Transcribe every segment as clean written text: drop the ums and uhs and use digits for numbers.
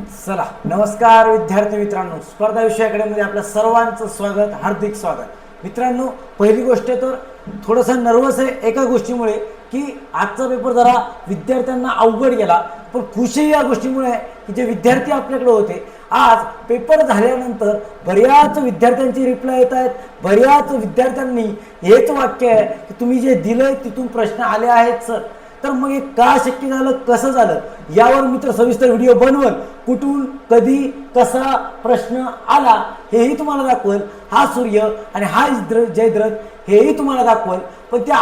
चला नमस्कार विद्यार्थी मित्रांनो, स्पर्धा विषय अकॅडमीमध्ये आपल्या सर्वांचं स्वागत, हार्दिक स्वागत। मित्रांनो, पहिली गोष्ट तर थोडंसं नर्वस आहे एका गोष्टीमुळे की आजचा पेपर जरा विद्यार्थ्यांना अवघड गेला, पण खुशी या गोष्टीमुळे की जे विद्यार्थी आपल्याकडे होते आज पेपर झाल्यानंतर बऱ्याच विद्यार्थ्यांची रिप्लाय येत आहेत। बऱ्याच विद्यार्थ्यांनी हेच वाक्य आहे की तुम्ही जे दिलंय तिथून प्रश्न आले आहेत सर, तर मग हे का शक्य झालं, कसं झालं यावर मित्र सविस्तर व्हिडिओ बनवल, कुठून कधी कसा प्रश्न आला हेही तुम्हाला दाखवल, हा सूर्य आणि हा जयद्रथ हेही तुम्हाला दाखवल। पण त्या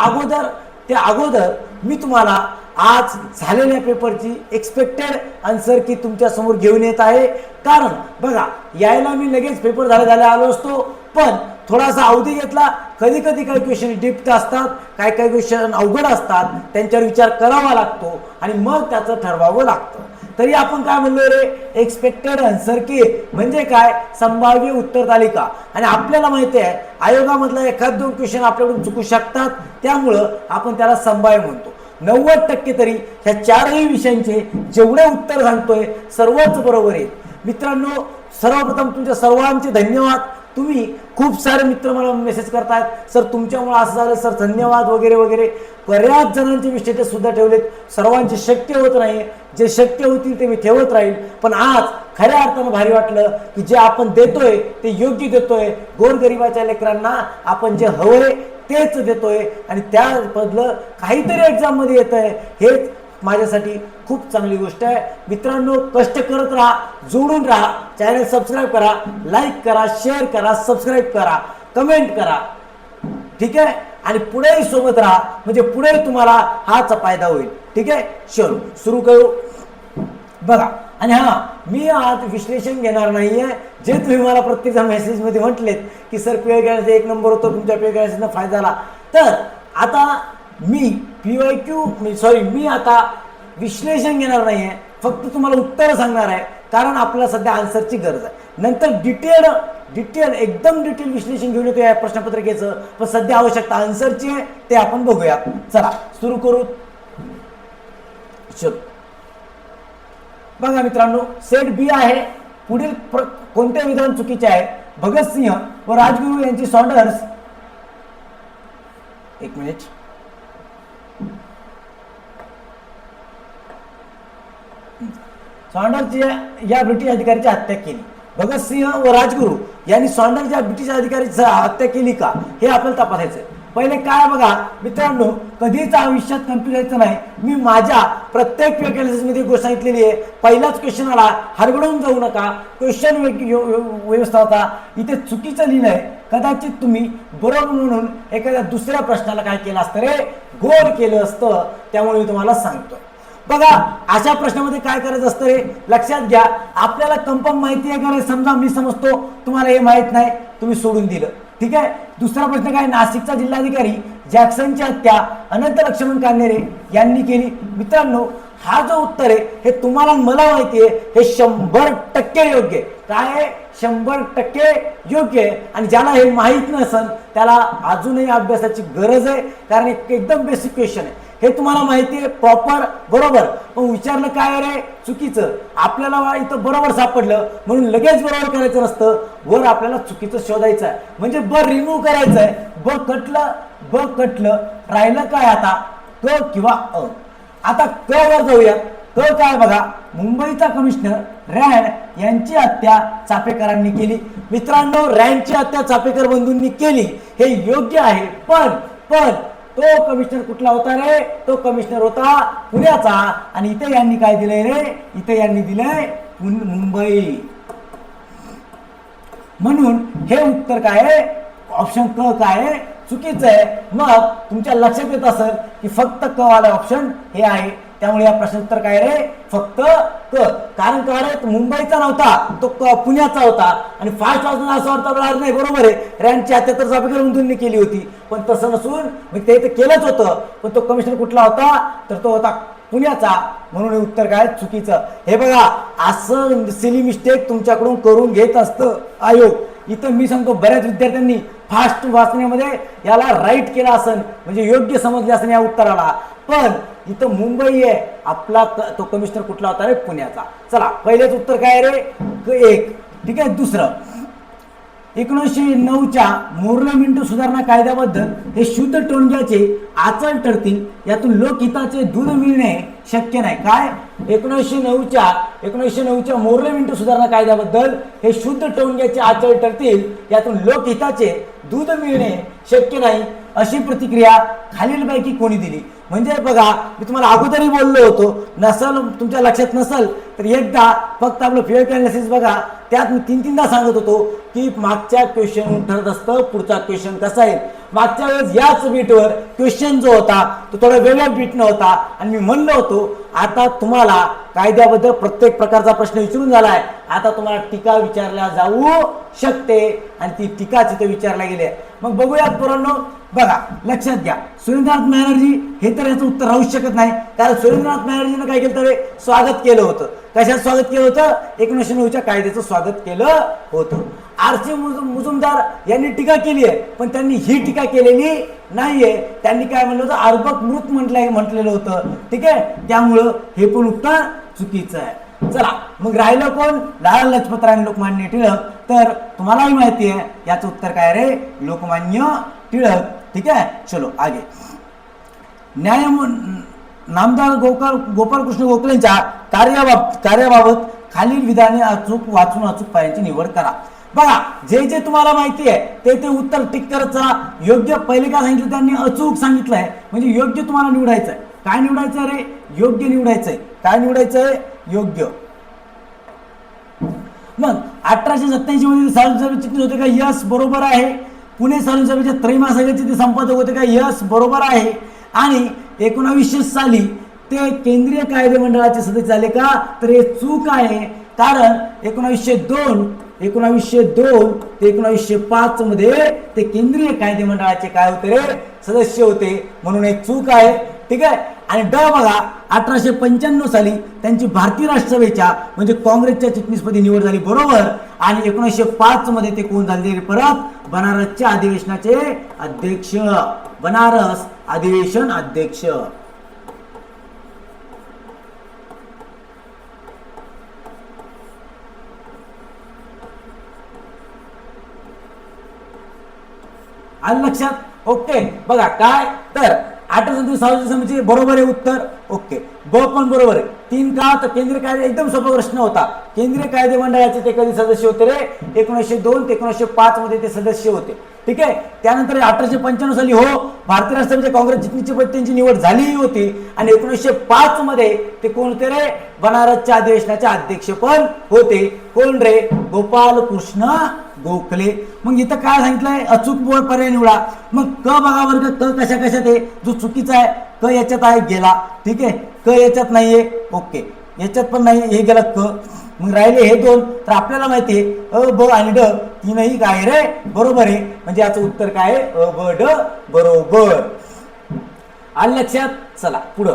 अगोदर मी तुम्हाला आज झालेल्या पेपरची एक्सपेक्टेड आन्सर की तुमच्या समोर घेऊन येत आहे। कारण बघा, यायला मी लगेच पेपर झाले आलो असतो, पण थोडासा अवधी घेतला। कधी कधी काही क्वेश्चन डीप असतात, काही क्वेश्चन अवघड असतात, त्यांच्यावर विचार करावा लागतो आणि मग त्याचं ठरवावं लागतं। तरी आपण काय म्हणलो रे, एक्सपेक्टेड आन्सर की म्हणजे काय, संभाव्य उत्तर तालिका। आणि आपल्याला माहिती आहे आयोगामधला एखाद दोन क्वेश्चन आपल्याकडून चुकू शकतात, त्यामुळं आपण त्याला संभाव्य म्हणतो। 90% तरी ह्या चारही विषयांचे जेवढे उत्तर सांगतोय सर्वच बरोबर आहे। मित्रांनो, सर्वप्रथम तुमच्या सर्वांचे धन्यवाद। तुम्ही खूप सारे मित्र मला मेसेज करतायत, सर तुमच्यामुळे असं झालं सर, धन्यवाद वगैरे वगैरे। बऱ्याच जणांचे मी स्टेटस सुद्धा ठेवलेत, सर्वांचे शक्य होत नाही, जे शक्य होतील ते मी ठेवत राहील। पण आज खऱ्या अर्थानं भारी वाटलं की जे आपण देतोय ते योग्य देतोय, गोरगरिबाच्या लेकरांना आपण जे हवंय तेच देतोय आणि त्याबद्दल काहीतरी एक्झाम मध्ये येतंय, हेच माझ्यासाठी खूप चांगली गोष्ट आहे। मित्रांनो, कष्ट करत राहा, जोडून राहा, चॅनल सबस्क्राईब करा, लाईक करा, शेअर करा, सबस्क्राईब करा, कमेंट करा, ठीक आहे। आणि पुढेही सोबत राहा, म्हणजे पुढे तुम्हाला हाच फायदा होईल, ठीक आहे। चलो सुरू करू। बघा, आणि मी आज विश्लेषण घेणार नाहीये, जे तुम्ही मला प्रत्येक मेसेज मध्ये म्हटलेत की सर पीवाय क्यू एक नंबर होतो, तुमच्या पीवाय क्यू फायदा झाला, तर आता मी आता विश्लेषण घेणार नाहीये, फक्त तुम्हाला उत्तर सांगणार आहे। कारण आपल्याला सध्या आन्सरची गरज आहे, नंतर एकदम डिटेल विश्लेषण घेऊन येतो या प्रश्नपत्रिकेचं, पण सध्या आवश्यकता आन्सरची आहे, ते आपण बघूया। चला सुरू करू। चलो बघा मित्रांनो, सेट बी आहे, पुढील कोणते विधान चुकीचे आहे? भगतसिंह व राजगुरू यांची सॉन्डर्स, एक मिनिट, सॉन्डर्स या ब्रिटिश अधिकाऱ्याची हत्या केली। भगतसिंह व राजगुरू यांनी सॉन्डर्स या ब्रिटिश अधिकाऱ्याची हत्या केली का, हे आपल्याला तपासायचं। पहिले काय बघा मित्रांनो, कधीच आयुष्यात कन्फ्युज व्हायचं नाही। मी माझ्या प्रत्येक मध्ये गोष्ट सांगितलेली आहे। पहिलाच क्वेश्चन आला, हरबडून जाऊ नका, क्वेश्चन व्यवस्था होता, इथे चुकीचं लिहिलंय, कदाचित तुम्ही बरोबर म्हणून एखाद्या दुसऱ्या प्रश्नाला काय केलं असतं रे, गोल केलं असतं, त्यामुळे मी तुम्हाला सांगतो। बघा, अशा प्रश्नामध्ये काय करायचं असतं रे, लक्षात घ्या, आपल्याला कन्फर्म माहिती आहे का, समजा मी समजतो तुम्हाला हे माहित नाही, तुम्ही सोडून दिलं, ठीक आहे। दुसरा प्रश्न काय, नाशिकचा जिल्हाधिकारी जॅक्सनची हत्या अनंत लक्ष्मण कान्हेरे यांनी केली। मित्रांनो, हा जो उत्तर आहे हे तुम्हाला मला माहिती आहे, हे 100% योग्य आहे। काय 100% योग्य आहे, आणि ज्याला हे माहीत नसेल त्याला अजूनही अभ्यासाची गरज आहे, कारण एकदम बेसिक क्वेश्चन आहे, हे तुम्हाला माहिती आहे प्रॉपर, बरोबर। पण विचारलं काय रे, चुकीचं, आपल्याला इथं बरोबर सापडलं म्हणून लगेच बरोबर करायचं नसतं, वर आपल्याला चुकीचं शोधायचं आहे, म्हणजे ब रिमूव्ह करायचं आहे। ब कटलं, राहिलं काय आता, क किंवा अ। आता क वर जाऊया। क काय बघा, मुंबईचा कमिशनर रँड यांची हत्या चापेकरांनी केली। मित्रांनो, रँडची हत्या चापेकर बंधूंनी केली हे योग्य आहे, पण तो कमिशनर कुठला होता रे, तो कमिशनर होता पुण्याचा, आणि इथे यांनी काय दिलंय रे, इथे यांनी दिलंय मुंबई, म्हणून हे उत्तर काय आहे, ऑप्शन क काय आहे, चुकीचं आहे। मग तुमच्या लक्षात येत असेल की फक्त क वाला ऑप्शन हे आहे, त्यामुळे या प्रश्न उत्तर काय रे, फक्त क। कारण काय रे, मुंबईचा नव्हता, तो पुण्याचा होता, आणि फास्ट वाजून असं वाटतं नाही, बरोबर आहे, रँडची हत्या तर चापेकर बंधूंनी केली होती, पण तसं नसून ते केलंच होतं, पण तो कमिशनर कुठला होता, तर तो होता पुण्याचा, म्हणून हे उत्तर काय चुकीचं। हे बघा, असं सिली मिस्टेक तुमच्याकडून करून घेत असतं आयोग। इथं मी सांगतो, बऱ्याच विद्यार्थ्यांनी फास्ट वाचण्यामध्ये याला राईट केला असेल, म्हणजे योग्य समजले असेल या उत्तराला, पण इथं मुंबई आहे, आपला तो कमिशनर कुठला होता रे? पुण्याचा. चला पहिलेच उत्तर काय रे? एक. ठीक आहे. दुसरं, 1909च्या मोर्ले मिंटो सुधारणा कायद्याबद्दल हे शुद्ध टोणग्याचे आचरण ठरतील, यातून लोकहिताचे दूध मिळणे शक्य नाही. काय? 1909च्या मोर्ले मिंटो सुधारणा कायद्याबद्दल हे शुद्ध टोणग्याचे आचरण ठरतील, यातून लोकहिताचे दूध मिळणे शक्य नाही, अशी प्रतिक्रिया खालीलपैकी कोणी दिली? म्हणजे बघा, मी तुम्हाला अगोदरही बोललो होतो, नसल तुमच्या लक्षात नसल तर एकदा फक्त आपलं फिअर अनालिसिस बघा, त्यात मी 3-3दा सांगत होतो की मागच्या क्वेश्चन ठरत असतं पुढचा क्वेश्चन कसा येईल. मागच्या वेळेस याच बीटवर क्वेश्चन जो होता तो थोडा वेगळ्या बीटनं होता आणि मी म्हणलो होतो आता तुम्हाला कायद्याबद्दल प्रत्येक प्रकारचा प्रश्न विचारून झालाय, आता तुम्हाला टीका विचारल्या जाऊ शकते आणि ती टीका तिथे विचारल्या गेली. मग बघूयात पोरांनो. बघा लक्षात घ्या, सुरेंद्रनाथ बॅनर्जी हे तर याचं उत्तर राहूच शकत नाही, कारण सुरेंद्रनाथ बॅनर्जीनं काय केलं तर स्वागत केलं होतं. कशात स्वागत केलं होतं? 1909च्या कायद्याचं स्वागत केलं होतं. आर.सी. मुजुमदार यांनी टीका केली आहे, पण त्यांनी ही टीका केलेली नाहीये. त्यांनी काय म्हणलं होतं? अर्भक मृत म्हटलेलं होतं. ठीक आहे. त्यामुळं हे पण उत्तर चुकीचं आहे. चला मग राहिलं कोण? लाला लजपत राय आणि लोकमान्य टिळक. तर तुम्हालाही माहिती आहे याचं उत्तर काय रे? लोकमान्य टिळक. ठीक आहे. चलो आगे. नामदार गोपालकृष्ण गोखलेंच्या कार्याबाबत खालील विधाने अचूक वाचून अचूक पर्यायांची निवड करा. बघा, जे जे तुम्हाला माहिती आहे ते उत्तर टिक करत चला. योग्य पहिले काय सांगितलं त्यांनी? अचूक सांगितलंय, म्हणजे योग्य तुम्हाला निवडायचं आहे. काय निवडायचं रे? योग्य निवडायचंय. काय निवडायचंय? योग्य. मग 1887 मध्ये सार्वजनिक चिटणीस होते का? यस, बरोबर आहे. पुणे सार्वजनिक त्रैमासिकाचे ते संपादक होते का? यस, बरोबर आहे. आणि 1900 साली ते केंद्रीय कायदे मंडळाचे सदस्य झाले का? तर हे चूक आहे, कारण 1902 ते 1905 मध्ये ते केंद्रीय कायदे मंडळाचे काय होते रे? सदस्य होते, म्हणून एक चूक आहे. ठीक आहे. आणि ड बघा, 1895 साली त्यांची भारतीय राष्ट्रसभेच्या म्हणजे काँग्रेसच्या चिटणीसपदी निवड झाली, बरोबर. आणि 1905 मध्ये ते कोण झाले? परत बनारसच्या अधिवेशनाचे अध्यक्ष. बनारस अधिवेशन अध्यक्ष. आलं लक्षात? ओके. बघा काय तर 1827 सार्वजनिक समितीचे बरोबर आहे उत्तर. ओके. ब पण बरोबर आहे. 3 का? तर केंद्रीय कायदे, एकदम सोपा प्रश्न होता. केंद्रीय कायदे मंडळाचे ते कधी सदस्य होते रे? 1902 ते 1905 मध्ये ते सदस्य होते. ठीक आहे. त्यानंतर 1895 साली हो भारतीय राष्ट्रसभेच्या काँग्रेस चिटणीसची पदी त्यांची निवड झालीही होती. आणि 1905 मध्ये ते कोण होते रे? बनारसच्या अधिवेशनाचे अध्यक्ष पण होते. कोण रे? गोपालकृष्ण गोखले. मग इथं काय सांगितलंय? अचूक बोल पर्याय निवडा. मग क बघा वर्ग, क कशा कशात आहे? जो चुकीचा आहे क याच्यात आहे, गेला. ठीक आहे. क याच्यात नाहीये. ओके. याच्यात पण नाही, हे गेलं क. मग राहिले हे दोन. तर आपल्याला माहिती आहे अ, ब आणि ड तीनही काय रे? बरोबर आहे. म्हणजे याचं उत्तर काय आहे? अ, ब, ड बरोबर. आलं लक्षात? चला पुढं.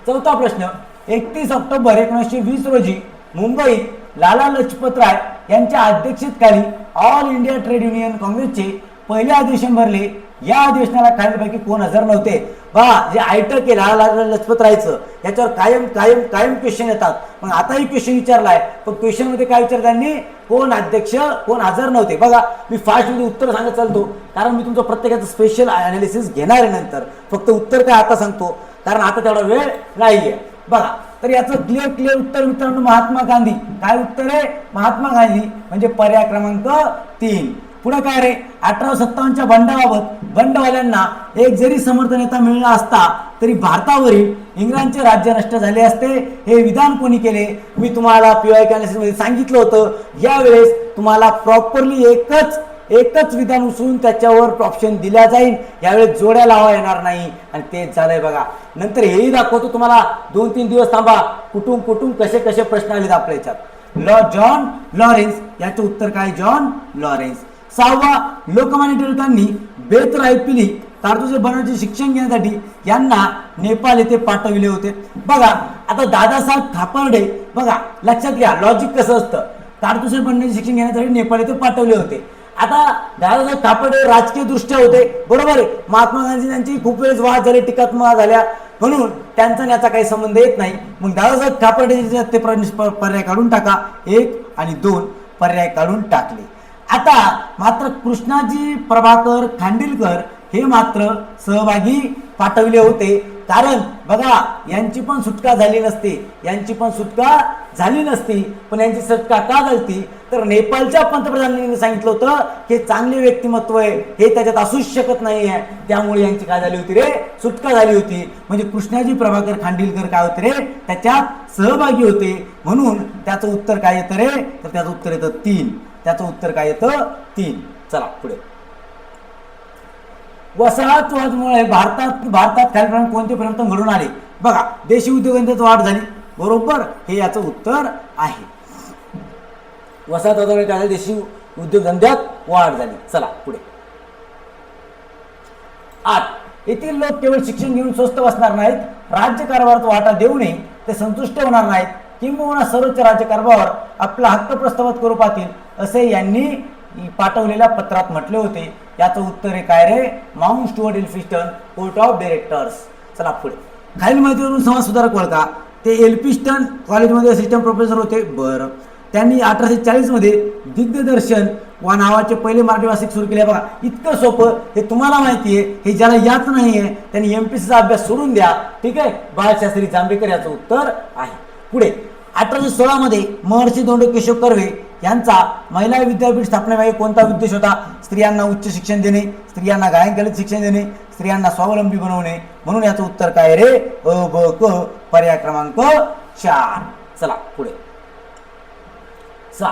चौथा प्रश्न. 31 ऑक्टोबर 1920 रोजी मुंबईत लाला लजपत राय यांच्या अध्यक्षतेखाली ऑल इंडिया ट्रेड युनियन काँग्रेसचे पहिले अधिवेशन भरले. या अधिवेशनाला खालीलपैकी कोण हजर नव्हते? पहा, जे आयटक आहे लाला लजपत रायचं, याच्यावर कायम कायम कायम क्वेश्चन येतात. मग आताही क्वेश्चन विचारलाय, पण क्वेश्चन मध्ये काय विचारतात त्यांनी? कोण अध्यक्ष, कोण हजर नव्हते. बघा, मी फास्ट मध्ये उत्तर सांगत चालतो, कारण मी तुमचं प्रत्येकाचं स्पेशल अनालिसिस घेणार आहे नंतर. फक्त उत्तर काय आता सांगतो, कारण आता तेवढा वेळ नाहीये. बघा, तर याचं क्लिअर उत्तर मित्रांनो महात्मा गांधी. काय उत्तर आहे? महात्मा गांधी म्हणजे पर्याय क्रमांक 3. पुढे काय रे? 1857च्या बंडाबाबत बंडवाल्यांना एक जरी समर्थ नेता मिळाला असता तरी भारतावरील इंग्रजांचे राज्य नष्ट झाले असते. हे विधान कोणी केले? मी तुम्हाला पीवाय अनालिसिस मध्ये सांगितलं होतं. यावेळेस तुम्हाला प्रॉपरली एकच विधान उचलून त्याच्यावर ऑप्शन दिला जाईल. यावेळेस जोड्या लावा येणार नाही, आणि तेच झालंय बघा. नंतर हेही दाखवतो तुम्हाला. 2-3 दिवस थांबा. कुठून कसे कसे प्रश्न आलेत आपल्या याच्यात. जॉन लॉरेन्स याचं उत्तर काय? John Lawrence. 6वा, लोकमान्य टिळकांनी बेत रायपिली कारतुसे बनवण्याचे शिक्षण घेण्यासाठी यांना नेपाळ येथे पाठविले होते. बघा, आता दादासाहेब थापर्डे, बघा लक्षात घ्या लॉजिक कसं असतं. कारतुसे बनण्याचे शिक्षण घेण्यासाठी नेपाळ येथे पाठवले होते. आता दादासाहेब खापर्डे राजकीय दृष्ट्या होते, बरोबर आहे. महात्मा गांधी यांची खूप वेळेस वाद झाले, टीकात्मक झाल्या, म्हणून त्यांचा याचा काही संबंध येत नाही. मग दादासाहेब खापर्डे ते पर्याय काढून टाका, 1 आणि 2 पर्याय काढून टाकले. आता मात्र कृष्णाजी प्रभाकर खांडिलकर हे मात्र सहभागी पाठवले होते, कारण बघा यांची पण सुटका झाली नसती, यांची पण सुटका झाली नसती. पण यांची सुटका का झाली, तर नेपाळच्या पंतप्रधानांनी सांगितलं होतं की चांगले व्यक्तिमत्व आहे, हे त्याच्यात असूच शकत नाही आहे, त्यामुळे यांची काय झाली होती रे, सुटका झाली होती. म्हणजे कृष्णाजी प्रभाकर खांडिलकर काय होते रे, त्याच्यात सहभागी होते. म्हणून त्याचं उत्तर काय येतं रे, तर त्याचं उत्तर येतं 3. त्याचं उत्तर काय येतं 3. चला पुढे. वसाहतवादामुळे भारतात खालीलप्रमाणे कोणते परिवर्तन घडून आले. बघा, देशी उद्योगधंद्यात वाढ झाली, बरोबर, हे याचं उत्तर आहे. वसाहतवादामुळे काय झाले, देशी उद्योगधंद्यात वाढ झाली. चला पुढे. 8. येथील लोक केवळ शिक्षण घेऊन स्वस्त बसणार नाहीत, राज्यकारभारात वाटा देऊ नये ते संतुष्ट होणार नाहीत, किंबहुना सर्वोच्च राज्यकारभारावर आपला हक्क प्रस्थापित करू पाहतील, असे यांनी पाठवलेल्या पत्रात म्हटले होते. याचं उत्तर आहे काय रे, Mountstuart Elphinstone Court of Directors. चला पुढे. खालील माहितीवरून समाज सुधारक ओळखा. ते एल्फिस्टन कॉलेजमध्ये असिस्टंट प्रोफेसर होते, बरं. त्यांनी 1840 मध्ये दिग्दर्शन वा नावाचे पहिले मराठी मासिक सुरू केले. बघा, इतकं सोपं, हे तुम्हाला माहिती आहे, हे ज्याला याच नाही आहे त्यांनी MPSCचा अभ्यास सोडून द्या, ठीक आहे. बाळशास्त्री जांभेकर याचं उत्तर आहे. पुढे. 1816 मध्ये महर्षी धोंडो केशव कर्वे यांचा महिला विद्यापीठ स्थापनेमागे कोणता उद्देश होता. स्त्रियांना उच्च शिक्षण देणे, स्त्रियांना गायन शिक्षण देणे, स्त्रियांना स्वावलंबी बनवणे. म्हणून याचं उत्तर काय रे, अ ब क, पर्याय क्रमांक 4. चला पुढे. 6.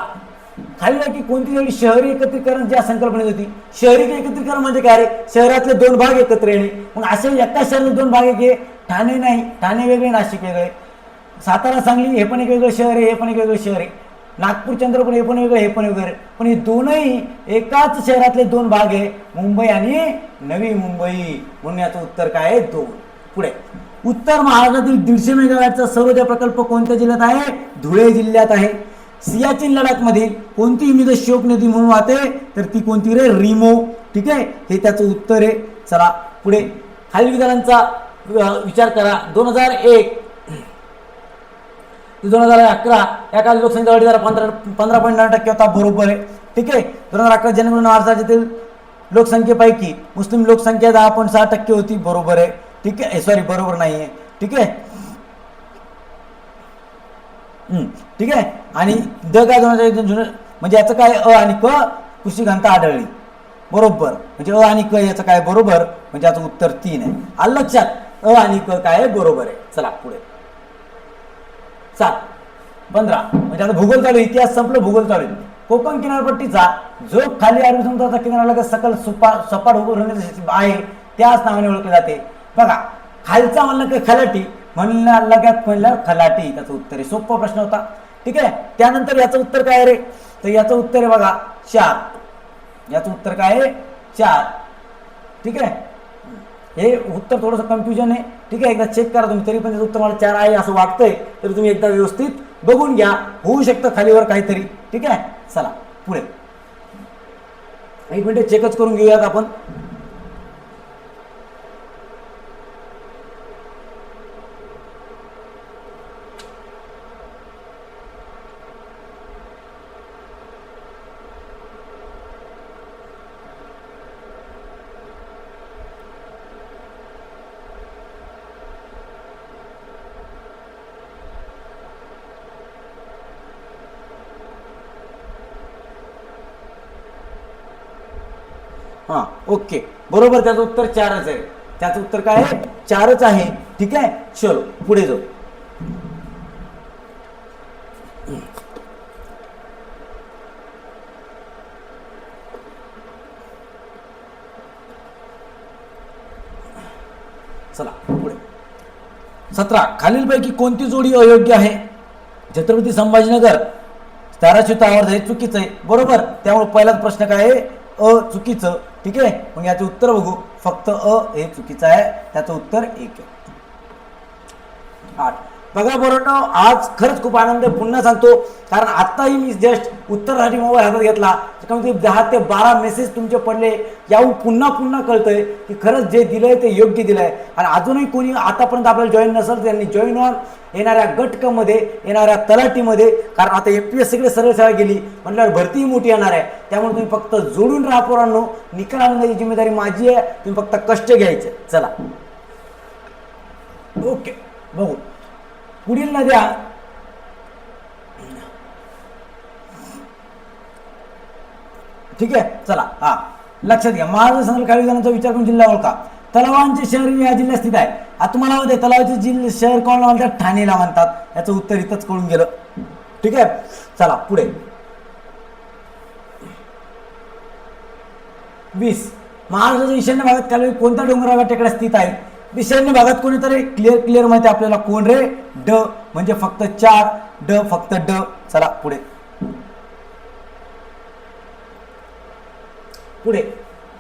खालीलपैकी कोणती वेळी शहरी एकत्रीकरण ज्या संकल्पनेत होती. शहरी एकत्रीकरण म्हणजे काय रे, शहरातले 2 भाग एकत्र येणे. मग असे एका शहरात 2 भाग आहे, ठाणे नाही, ठाणे वेगळे, नाशिक वेगळे, सातारा सांगली हे पण एक वेगळं शहर आहे, हे पण एक वेगळं शहर आहे, नागपूर चंद्रपूर हे पण वेगळं, हे पण वेगळं. पण हे दोनही एकाच शहरातले 2 भाग आहे, मुंबई आणि नवी मुंबई. म्हणून याचं उत्तर काय आहे, 2. पुढे. उत्तर महाराष्ट्रातील 150 मेगावॅटचा सौरऊर्जा प्रकल्प कोणत्या जिल्ह्यात आहे, धुळे जिल्ह्यात आहे. सियाचीन लडाखमध्ये कोणती हिमनदी शोक नदी म्हणून वाहते, तर ती कोणती रे, रिमो, ठीक आहे. हे त्याचं उत्तर आहे. चला पुढे. खालील विधानांचा विचार करा. 2001 ते 2011 या काळात लोकसंख्या वाढी दर 15.9% होता, बरोबर आहे, ठीक आहे. 2011 जनगणना राज्यातील लोकसंख्येपैकी मुस्लिम लोकसंख्या 10.6% होती, बरोबर आहे, ठीक आहे. सॉरी, बरोबर नाही आहे, ठीक आहे. ठीक आहे. आणि द काय 2001 म्हणजे याचं काय, अ आणि क कृषी घनता आढळली, बरोबर. म्हणजे अ आणि क याचं काय, बरोबर. म्हणजे याचं उत्तर 3 आहे. आलं लक्षात, अ आणि क काय आहे, बरोबर आहे. चला पुढे. 7. 15 म्हणजे आता भूगोल चालू, इतिहास संपलं, भूगोल चालू. कोकण किनारपट्टीचा जो खाली अरबी समुद्राचा किनारा सकल सपाट उभं आहे, त्याच नावाने ओळखले जाते. बघा, खालचा म्हणलं की खलाटी, म्हणलं लगत म्हणलं खलाटी. त्याचं उत्तर आहे. सोपा प्रश्न होता, ठीक आहे. त्यानंतर याचं उत्तर काय रे, तर याचं उत्तर आहे बघा 4. याचं उत्तर काय आहे, 4, ठीक आहे. हे उत्तर थोडंसं कन्फ्युजन आहे, ठीक आहे. एकदा चेक करा तुम्ही, तरी पण त्याचं उत्तर मला 4 आहे असं वाटतंय, तरी तुम्ही एकदा व्यवस्थित बघून घ्या, होऊ शकतं खालीवर काहीतरी, ठीक आहे. चला पुढे. 1 मिनिट चेकच करून घेऊयात आपण. हां, ओके, बरोबर. त्याचं उत्तर 4च आहे. त्याचं उत्तर काय आहे, 4च आहे, ठीक आहे. चलो पुढे जाऊ. चला पुढे. 17. खालीलपैकी कोणती जोडी अयोग्य आहे. छत्रपती संभाजीनगर धाराशिव टावर हे चुकीचं आहे, बरोबर. त्यामुळे पहिलाच प्रश्न काय आहे, अ चुकीचं, ठीक आहे. मग याचे उत्तर बघू. फक्त अ हे चुकीचं आहे, त्याचं उत्तर 1 आहे. 8. बघा बरोबर, आज खरंच खूप आनंद आहे. पुन्हा सांगतो, कारण आत्ताही मी जस्ट उत्तरासाठी मोबाईल हातात घेतला, कमीत कमी 10 ते 12 मेसेज तुमचे पडले. याहून पुन्हा पुन्हा कळतंय की खरंच जे दिलंय ते योग्य दिलंय. आणि अजूनही कोणी आतापर्यंत आपल्याला जॉईन नसेल त्यांनी जॉईन व्हा येणाऱ्या गटकमध्ये, येणाऱ्या तलाठीमध्ये. कारण आता MPSC कडे सरळ सेवा गेली म्हटल्यावर भरतीही मोठी येणार आहे. त्यामुळे तुम्ही फक्त जोडून राहा पोरांनो. निकाल आणण्याची जिम्मेदारी माझी आहे, तुम्ही फक्त कष्ट घ्यायचे. चला ओके, बघू पुढील नद्या. ठीक आहे, चला हा लक्षात घ्या. महाराष्ट्र संघ काही जणांचा विचार करून जिल्हा ओळखा. तलावांचे शहर या जिल्ह्यात स्थित आहे. आता तुम्हाला माहिती आहे तलावाचे जिल्हे शहर कोणाला म्हणतात? ठाणेला म्हणतात. याचं उत्तर इथंच कळून गेलं. ठीक आहे, चला पुढे. 20 महाराष्ट्राच्या ईशान्य भागात खाली कोणत्या डोंगराळ टेकड्या स्थित आहेत? ईशान्य भागात कोणीतरी क्लिअर माहिती आपल्याला. कोण रे? ड म्हणजे फक्त 4, ड फक्त ड. चला पुढे पुढे.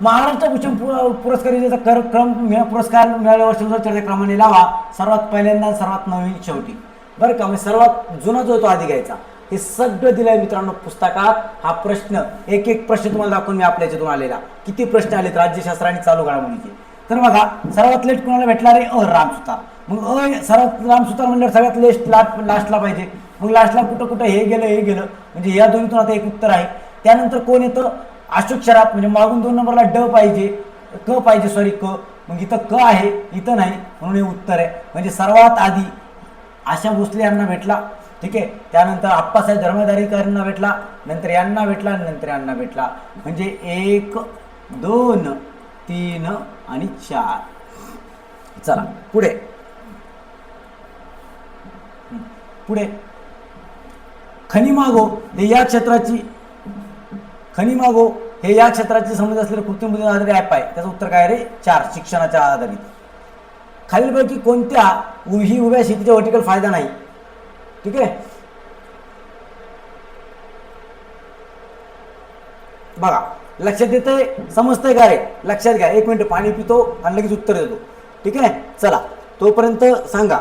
महाराष्ट्र भूषण पुरस्कार योजनेचा क्रम पुरस्कार मिळाल्या वर्षानुसार चर्चाक्रमाने लावा. सर्वात पहिल्यांदा, सर्वात नवीन, शेवटी. बरं का, म्हणजे सर्वात जुना जो तो आधी घ्यायचा. हे सगळं दिलंय मित्रांनो पुस्तकात. हा प्रश्न एक एक प्रश्न तुम्हाला दाखवून मी आपल्या याच्यातून आलेला. किती प्रश्न आलेत राज्यशास्त्र आणि चालू घडामोडीचे. तर बघा, सर्वात लेट कोणाला भेटला रे? रामसुतार. मग सर्वात रामसुतार म्हणल्यावर सगळ्यात लेस्ट लास्टला पाहिजे. मग लास्टला कुठं कुठं हे गेलं म्हणजे या दोन्हीतून आता एक उत्तर आहे. त्यानंतर कोण येतं? अशोक सराफ. म्हणजे मागून 2 नंबरला ड पाहिजे, क पाहिजे, सॉरी क. मग इथं क आहे, इथं नाही, म्हणून हे उत्तर आहे. म्हणजे सर्वात आधी आशा भोसले यांना भेटला. ठीक आहे, त्यानंतर आप्पासाहेब धर्माधिकाऱ्यांना भेटला, नंतर यांना भेटला, नंतर यांना भेटला. म्हणजे 1, 2, 3 आणि 4. चला पुढे पुढे. खनिमागो हे या क्षेत्राची संबंध असलेलं कृत्रिम बुद्धी आधारित ॲप आहे. त्याचं उत्तर काय रे? 4 शिक्षणाच्या आधारित. खालीलपैकी कोणत्या ही उभ्या शेतीचा व्हर्टिकल फायदा नाही? ठीक आहे, बघा लक्षात येतंय, समजतंय का रे? लक्षात घ्या. 1 मिनिट पाणी पितो आणि लगेच उत्तर देतो. ठीक आहे, चला तोपर्यंत सांगा.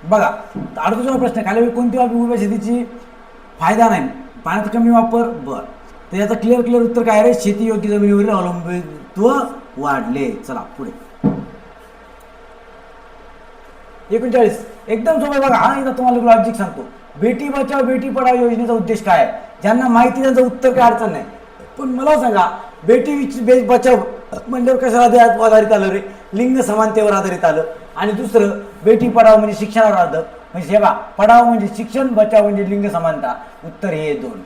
बघा 38 प्रश्न. खाली कोणती उभ्या शेतीची फायदा नाही? पाण्याचा कमी वापर. बर, तर याचं क्लिअर उत्तर काय रे? शेती योग्य जमिनीवरील अवलंबित्व वाढले. चला पुढे. 39 एकदम सोपं. बघा हा एकदा तुम्हाला लॉजिक सांगतो. बेटी बचाव बेटी पढाव योजनेचा उद्देश काय आहे? ज्यांना माहिती त्यांचं उत्तर काय अडचण नाही. पण मला सांगा, बेटी बचाव म्हणल्यावर कशावर आधारित आलं रे? लिंग समानतेवर आधारित आलं. आणि दुसरं बेटी पढाव म्हणजे शिक्षणावर आधारित. म्हणजे सेवा पढाव म्हणजे शिक्षण, बचाव म्हणजे लिंग समानता. उत्तर हे 2.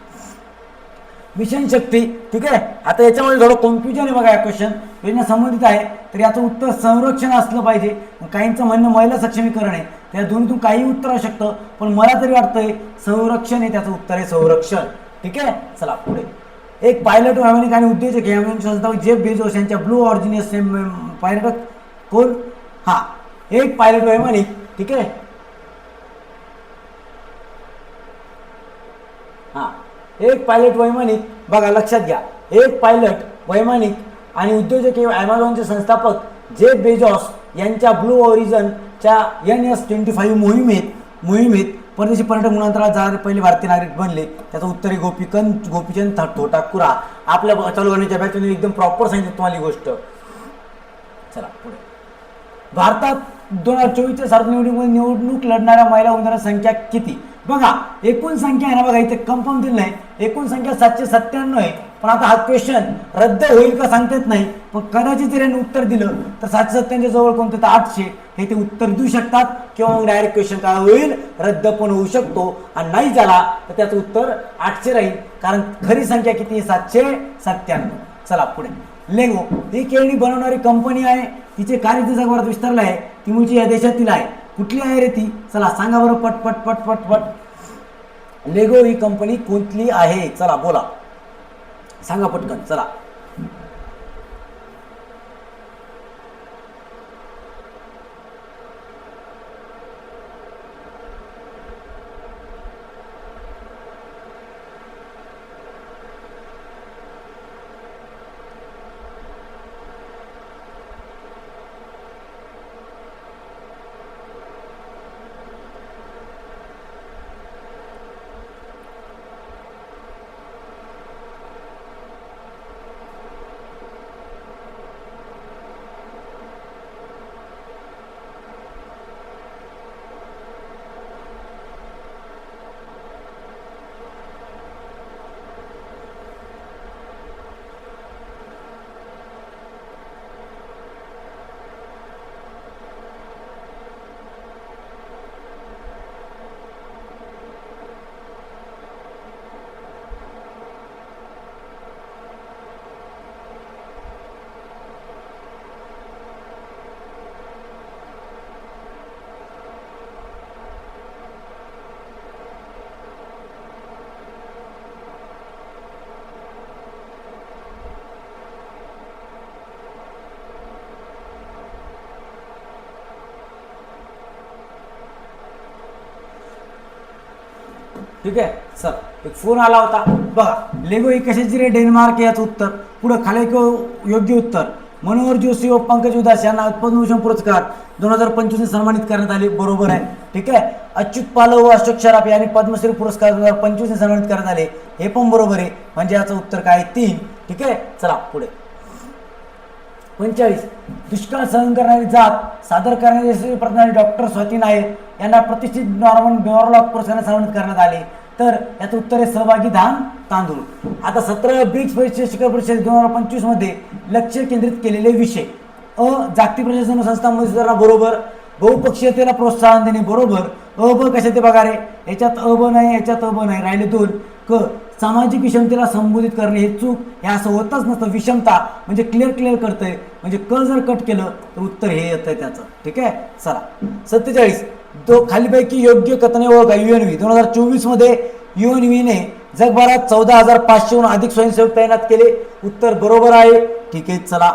मिशन शक्ती. ठीक आहे, आता याच्यामध्ये थोडं कन्फ्युजन आहे बघा. या क्वेश्चन योजना संबंधित आहे, तर याचं उत्तर संरक्षण असलं पाहिजे. काहींचं म्हणणं महिला सक्षमीकरण आहे. त्या दोन्हीतून काही उत्तर असू शकतं, पण मला तरी वाटतंय संरक्षण आहे त्याचं उत्तर आहे, संरक्षण. ठीक आहे, चला पुढे. एक पायलट वैमानिक आणि उद्योजक यांची संस्था जेफ बेझोस यांच्या ब्लू ऑरिजिन पायलट कोण? हा एक पायलट वैमानिक. ठीक आहे, हा एक पायलट वैमानिक. बघा लक्षात घ्या, एक पायलट वैमानिक आणि उद्योजक हे ॲमेझॉनचे संस्थापक जेफ बेझोस यांच्या ब्लू ऑरिजिनच्या NS-25 मोहिमेत परदेशी पर्यटक म्हणून अंतराळात जाणारे पहिले भारतीय नागरिक बनले. त्याचं उत्तर आहे गोपीचंद ठोटाकुरा. आपल्या चालू करण्याच्या बॅचमध्ये एकदम प्रॉपर सांगितलं तुम्हाला ही गोष्ट. चला पुढे. भारतात 2024च्या सार्वत्रिक निवडणूक लढणाऱ्या महिला उमेदवारांची संख्या किती? बघा एकूण संख्या आहे ना, बघा इथे कन्फर्म दिलं नाही. एकूण संख्या 797 आहे. पण आता हा क्वेश्चन रद्द होईल का सांगता येत नाही. पण कदाचित जर यांनी उत्तर दिलं तर 797 जवळ कोणतं तर 800 हे ते उत्तर देऊ शकतात, किंवा मग डायरेक्ट क्वेश्चन काय होईल, रद्द पण होऊ शकतो. आणि नाही झाला तर त्याचं उत्तर 800 राहील, कारण खरी संख्या किती आहे? 797. चला पुढे. लेगो ही खेळणी बनवणारी कंपनी आहे. तिचे कार्य जगभरात विस्तारलं आहे. ती मूळची या देशातील आहे. कुठली आहे रे ती? चला सांगा बरं पट पट पट पट पट. लेगो ही कंपनी कुठली आहे? चला बोला, सांगा पटकन. चला ठीक आहे सर. एक फोन आला होता बघा. लेगो ही कशाची रे? डेन्मार्क याचं उत्तर. पुढं खाली योग्य उत्तर. मनोहर जोशी व पंकज उदास यांना पद्मभूषण पुरस्कार 2025 सन्मानित करण्यात आले. बरोबर आहे. ठीक आहे. अच्युत पालव व अशोक शराफ यांनी पद्मश्री पुरस्कार 2025 सन्मानित करण्यात आले. हे पण बरोबर आहे. म्हणजे याचं उत्तर काय? 3. ठीक आहे. चला पुढे. 45 दुष्काळ सहन करणारी जात सादर करणारे प्रधान डॉक्टर स्वाती नायर यांना प्रतिष्ठित नॉर्मन बोरलॉग पुरस्काराने सन्मानित करण्यात आले. तर याचं उत्तर आहे सहभागी धान तांदूळ. आता 17 ब्रिक्स परिषद शिखर परिषद 2025 मध्ये लक्ष केंद्रित केलेले विषय. जागतिक प्रशासन संस्थांमध्ये सुधारणा. बरोबर. बहुपक्षीयतेला प्रोत्साहन देणे. बरोबर. ब कशा ते बघा रे, याच्यात ब नाही, याच्यात ब नाही, राहिले 2. क सामाजिक विषमतेला संबोधित करणे. हे चूक. हे असं होतच नसतं. विषमता म्हणजे क्लिअर करतंय. म्हणजे क जर कट केलं तर उत्तर हे येतंय त्याचं. ठीक आहे. चला 47 खालीपैकी योग्य कथने ओळखा. UNV 2024 मध्ये UNVने जगभरात 14,500हून अधिक स्वयंसेवक तैनात केले. उत्तर बरोबर आहे. ठीक आहे. चला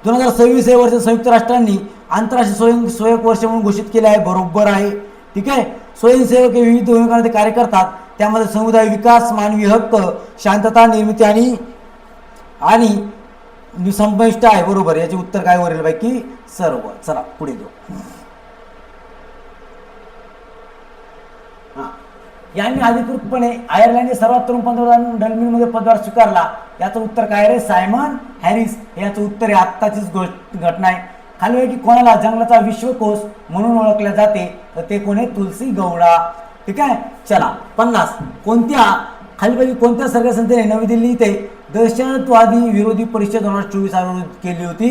2026 हे वर्ष संयुक्त राष्ट्रांनी आंतरराष्ट्रीय स्वयंसेवक वर्ष म्हणून घोषित केले आहे. बरोबर आहे. ठीक आहे. स्वयंसेवक हे विविध भूमिकांमध्ये कार्य करतात. त्यामध्ये समुदाय विकास, मानवी हक्क, शांतता निर्मिती आणि समाविष्ट आहे. बरोबर. याचे उत्तर काय वरील पैकी सर्व. चला पुढे जाऊ. यांनी अधिकृतपणे आयर्लंडचे सर्वात तरुण पंतप्रधान डल्मिनमध्ये पदभार स्वीकारला. याचं उत्तर काय रे? Simon Harris. याचं उत्तर आहे. आत्ताचीच घटना आहे. खालीपैकी कोणाला जंगलाचा विश्वकोश म्हणून ओळखले जाते? तर ते कोण आहे? तुलसी गौडा. ठीक आहे. चला 50 खालीपैकी कोणत्या सरकारी संस्थेने नवी दिल्ली इथे दहशतवादी विरोधी परिषद 2024 आयोजित केली होती?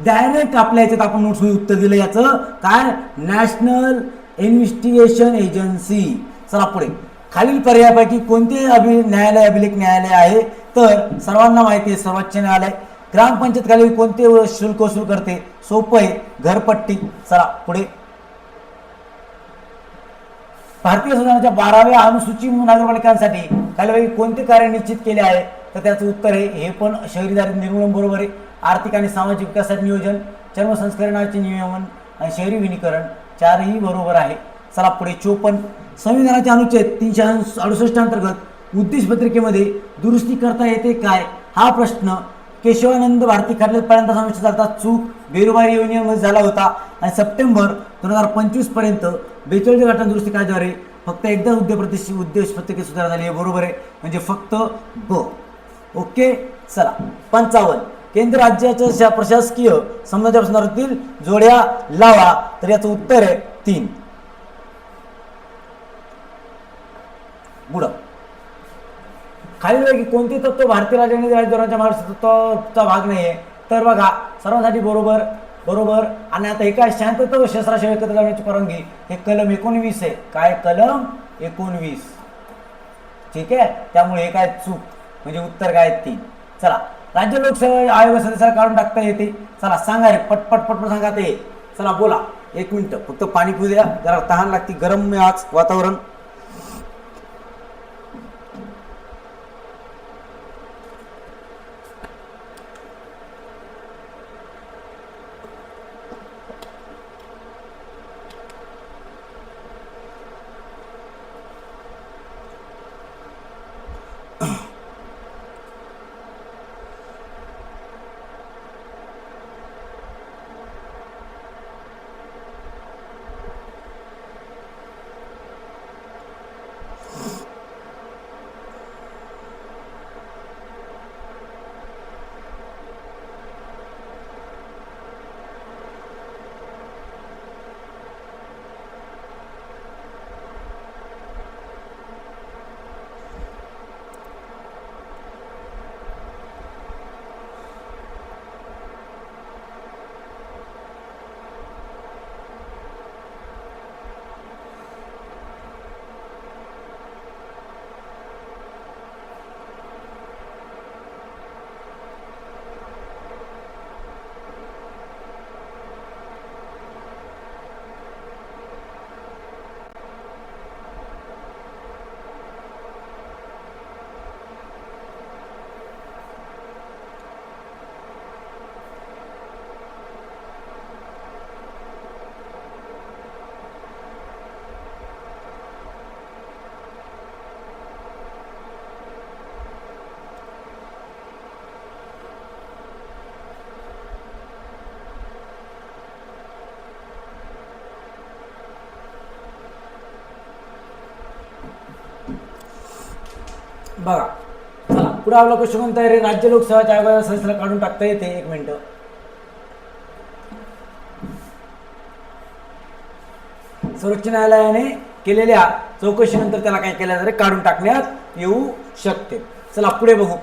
डायरेक्ट आपल्या याच्यात आपण नोट्स उत्तर दिलं. याचं काय? National investigation agency. चला पुढे. खालील पर्यायापैकी कोणते न्यायालय अभिलेख न्यायालय आहे? तर सर्वांना माहिती आहे सर्वोच्च न्यायालय. ग्रामपंचायत खाली कोणते शुल्क वसूल करते? सोपं आहे. घरपट्टी. चला पुढे. भारतीय संविधानाच्या 12व्या अनुसूची नगरपालिकांसाठी खालीपैकी कोणते कार्य निश्चित केले आहे? तर त्याचं उत्तर आहे हे पण शहरी दारिद्र्य निर्मूलन. बरोबर आहे. आर्थिक आणि सामाजिक विकासाचे नियोजन, चर्मसंस्करणाचे नियमन आणि शहरी विनीकरण. 4ही बरोबर आहे. चला पुढे. 54 संविधानाचे अनुच्छेद 368 अंतर्गत उद्देश पत्रिकेमध्ये दुरुस्ती करता येते काय? हा प्रश्न केशवानंद भारती खटल्यापर्यंत समाविष्ट झाला. चूक. बेरुबारी युनियनमध्ये झाला होता आणि सप्टेंबर 2025 पर्यंत 42 घटना दुरुस्ती कायद्याद्वारे फक्त एकदा उद्देश पत्रिकेत सुधारणा झाली आहे, बरोबर आहे, म्हणजे फक्त ब. ओके, चला 55. केंद्र राज्याच्या प्रशासकीय संबंधातील जोड्या लावा, तर याचं उत्तर आहे 3. पुढं खालीलपैकी कोणते तत्व भारतीय राज्यांनी राज्यधोरणाच्या महाराष्ट्र तत्वाचा भाग नाहीये, तर बघा सर्वांसाठी बरोबर बरोबर. आणि आता हे काय शांतता व शस्त्राशिवाय एकत्र लावण्याची परवानगी, हे कलम 19 आहे. काय कलम 19, ठीक आहे, त्यामुळे हे काय चूक, म्हणजे उत्तर काय 3. चला राज्य लोकसेवा आयोग सदस्याला काढून टाकता येते, चला सांगा रे, पटपट सांगा ते, चला बोला. 1 मिनिट फक्त पाणी पिऊ द्या, जरा तहान लागते, गरम आज वातावरण. बघा चला पुढे आपला क्वेश्चन कोणता आहे रे, राज्य लोकसेवाच्या आयोगाच्या सदस्याला काढून टाकता येते. 1 मिनिट, सर्वोच्च न्यायालयाने केलेल्या चौकशीनंतर त्याला काय केलं जाते, काढून टाकण्यात येऊ शकते. चला पुढे बघू.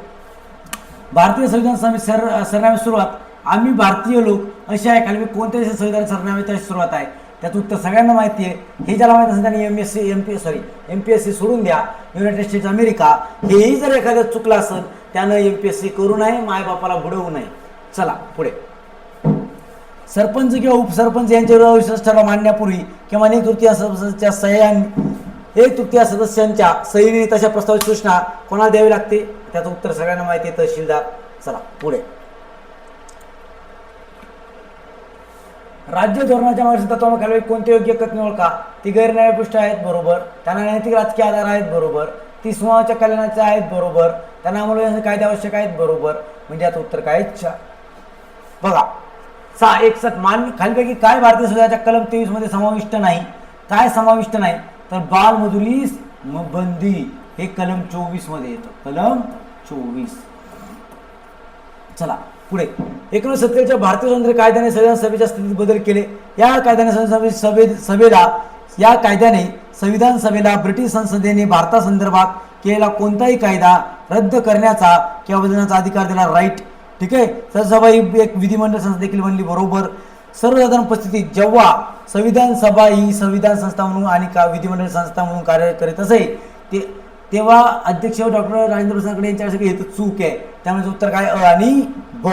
भारतीय संविधान सरनामे सुरुवात, आम्ही भारतीय लोक असे आहे, खाली कोणत्या संविधान सरनामे सुरुवात आहे, त्याचं उत्तर सगळ्यांना माहिती आहे. हे ज्याला माहिती असेल त्यांनी MPSC सोडून द्या. युनायटेड स्टेट्स अमेरिका, हेही जर एखादं चुकलं असेल त्यानं MPSC करू नये, मायबापाला बुडवू नये. चला पुढे. सरपंच किंवा उपसरपंच यांच्या विश्वास ठराव मांडण्यापूर्वी किंवा 1/3 सदस्यांच्या सहीने तशा प्रस्तावित सूचना कोणाला द्यावी लागते, त्याचं उत्तर सगळ्यांना माहिती आहे, तहसीलदार. चला पुढे. राज्य धोरणाच्या मार्गदर्शक तत्वाखाली कोणते योग्य कथने ओळखा, ती गैरन्यायपृष्ठ आहेत, बरोबर, त्यांना नैतिक राजकीय आधार आहेत, बरोबर, ती समाजाच्या कल्याणाचे आहेत, बरोबर, त्यांना अंमलबजावणी कायदे आवश्यक आहेत, बरोबर, म्हणजे याचं उत्तर काय 4. बघा 61 मान्य खालीपैकी काय भारतीय संविधानाच्या कलम 23 मध्ये समाविष्ट नाही, काय समाविष्ट नाही, तर बालमजुरी बंदी हे कलम 24 मध्ये येतं, कलम 24. चला पुढे. 1970च्या भारतीय स्वातंत्र्य कायद्याने संविधान सभेच्या स्थितीत बदल केले. या कायद्याने संविधान सभेला ब्रिटिश संसदेने भारतासंदर्भात केलेला कोणताही कायदा रद्द करण्याचा किंवा बदलण्याचा अधिकार दिला, राईट. ठीक आहे. सभा ही एक विधिमंडळ संस्था देखील बनली, बरोबर. सर्वसाधारण परिस्थितीत जेव्हा संविधान सभा ही संविधान संस्था म्हणून आणि विधिमंडळ संस्था म्हणून कार्य करीत असे, तेव्हा अध्यक्ष डॉक्टर राजेंद्र प्रसाद यांच्यासाठी हे चूक आहे, त्यामुळे उत्तर काय अ आणि ब.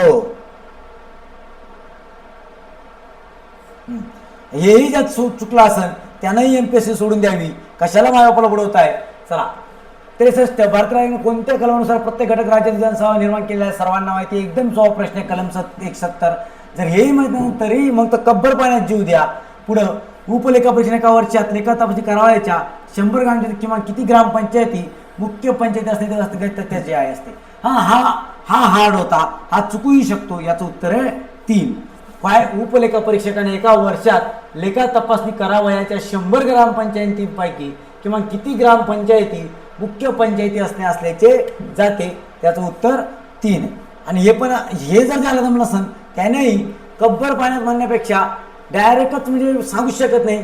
हेही ज्यात चुकला असेल त्यांनाही MPSC सोडून द्यावी, कशाला मायापाला बुडवताय. चला 63 भारत राज्याने कोणत्या कलमानुसार प्रत्येक घटक राज्य विधानसभा निर्माण केलेला आहे, सर्वांना माहिती आहे, एकदम सोपा प्रश्न आहे, कलम 71. जर हेही माहिती नाही तरी मग तर कब्बर पाण्यात जीव द्या. पुढं उपलेखा परीक्षेने एका वर्षात लेखा तपासणी करावायच्या 100 ग्रामपंचायती किंवा किती ग्रामपंचायती मुख्य पंचायती असते त्याचे आहे असते. हा हार्ड होता, हा चुकूही शकतो, याचं उत्तर आहे 3. काय उपलेखा परीक्षकाने एका वर्षात लेखा तपासणी करावयाच्या 100 ग्रामपंचायतींपैकी किमान किती ग्रामपंचायती मुख्य पंचायती असल्याचे जाते? त्याचं उत्तर 3 आहे. आणि हे जर झालं तर नसेल त्यानेही कब्बर पाण्यात म्हणण्यापेक्षा डायरेक्टच म्हणजे सांगू शकत नाही.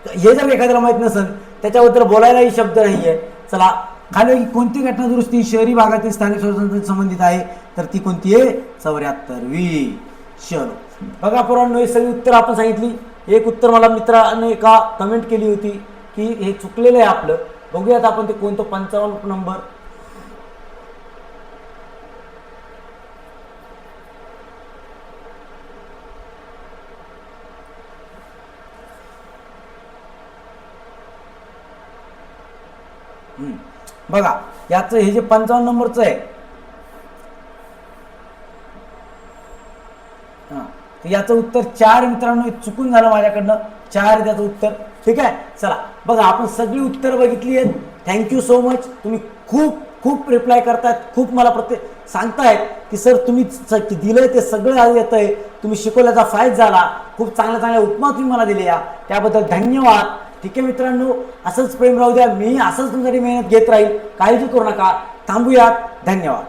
हे जर एखाद्याला माहीत नसेल त्याच्याबद्दल बोलायलाही शब्द नाही आहे. चला खाली कोणती घटना दुरुस्ती शहरी भागातील स्थानिक स्वराज्याशी संबंधित आहे? तर ती कोणती आहे? 74वी. चलो बघा पोरांनो, ही सगळी उत्तर आपण सांगितली. एक उत्तर मला मित्राने एका कमेंट केली होती की हे चुकलेलं आहे आपलं. बघूयात आपण ते कोणतं. 55 नंबर. बघा याचं हे जे 55 नंबरचं आहे, तर याचं उत्तर 4 मित्रांनो. चुकून झालं माझ्याकडनं. 4 त्याचं उत्तर. ठीक आहे. चला बघा आपण सगळी उत्तर बघितली आहेत. Thank you so much. तुम्ही खूप खूप रिप्लाय करतायत. खूप मला प्रत्येक सांगतायत की सर तुम्ही दिलंय ते सगळं येत आहे, तुम्ही शिकवल्याचा फायदा झाला, खूप चांगल्या चांगल्या उपमा तुम्ही मला दिल्या, त्याबद्दल धन्यवाद. ठीक आहे मित्रांनो, असंच प्रेम राहू द्या. मी असंच तुमच्यासाठी मेहनत घेत राहील. काळजी करू नका. थांबूयात. धन्यवाद.